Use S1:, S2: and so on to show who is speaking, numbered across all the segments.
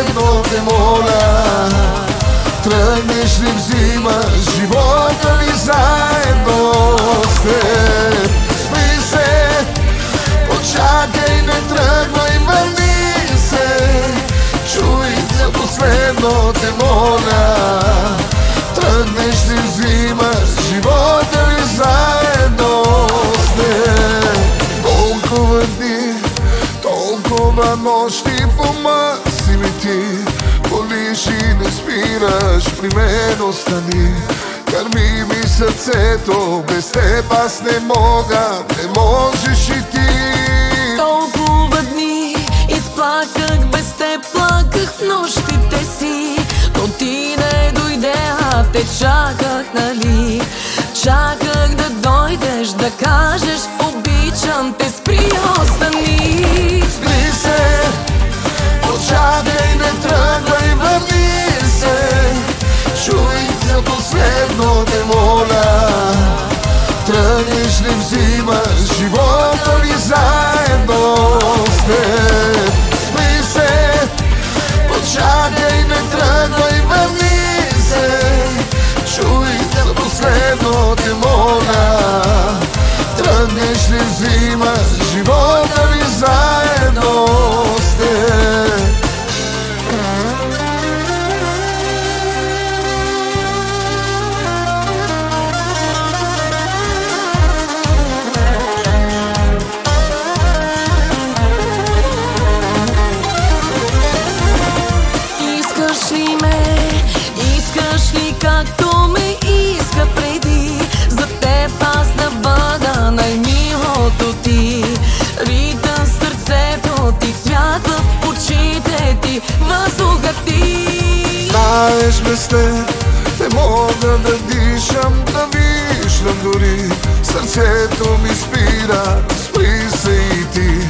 S1: последно те моля, тръгнеш ли взимаш живота ми заедно с теб. Спри се, почакай, не тръгвай, върни се, чуй за последно те моля, тръгнеш ли взимаш живота ми заедно с теб. Толкова дни, толкова нощи в ума си ми ти, болиш и не спираш, при мен остани. Кърми ми сърцето, без теб аз не мога, не можеш и ти.
S2: Толкова дни изплаках, без теб плаках в нощите си, но ти не дойде, а те чаках, нали? Чаках да дойдеш, да кажеш обичам те, спри, остани.
S1: Спри се, почакай, не тръгвай, върни се, чуй за последно те моля, тръгнеш ли взимаш живота ми заедно с теб. Спри се, почакай, не тръгвай, върни се, чуй за последно те моля, тръгнеш ли взимаш живота ми заедно с теб.
S2: Искаш ли ме, искаш ли както ме иска преди, за теб аз да бъда най-милото ти, ритъм в сърцето ти, цвят в очите ти, въздуха ти.
S1: Знаеш, без теб не мога да дишам, да виждам дори, сърцето ми спира, спри се и ти.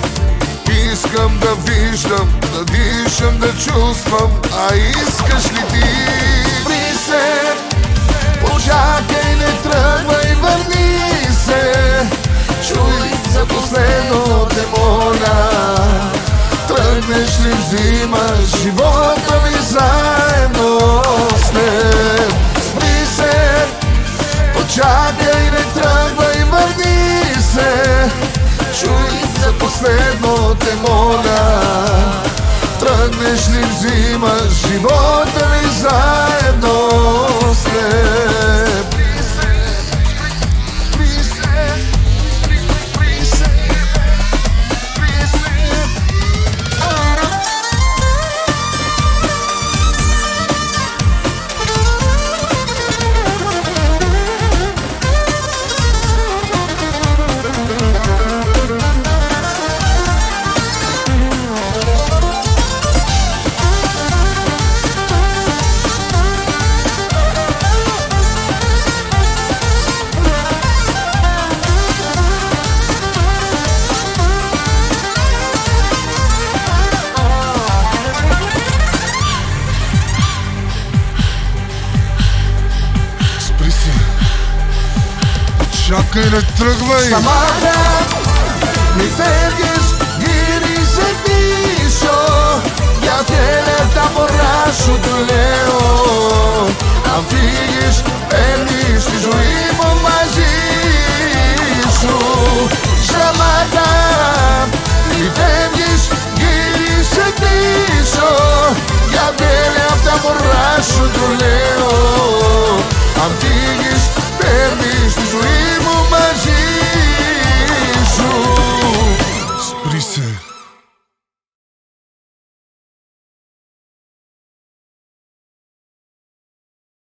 S1: Искам да виждам, да дишам, да чувствам, а искаш ли ти? Спри се, почакай, не тръгвай, върни се, чуй за последно те моля, тръгнеш ли взимаш живота ми заедно с теб. Спри се, почакай, не тръгвай, върни се, чуй за последно те моля, тръгнеш ли взимаш живота ми заедно с теб. Чакай, не тръгвай! Самара, mi verghes, iris e piso, για θέλετε μωράσου του λέω. Αν φύγεις, παίρνεις τη ζωή μου μαζί σου. Σταμάτα, μη φεύγεις, γύρισε πίσω, για θέλετε τα μωρά σου του λέω. Αν φύγεις, παίρνεις τη ζωή μου μαζί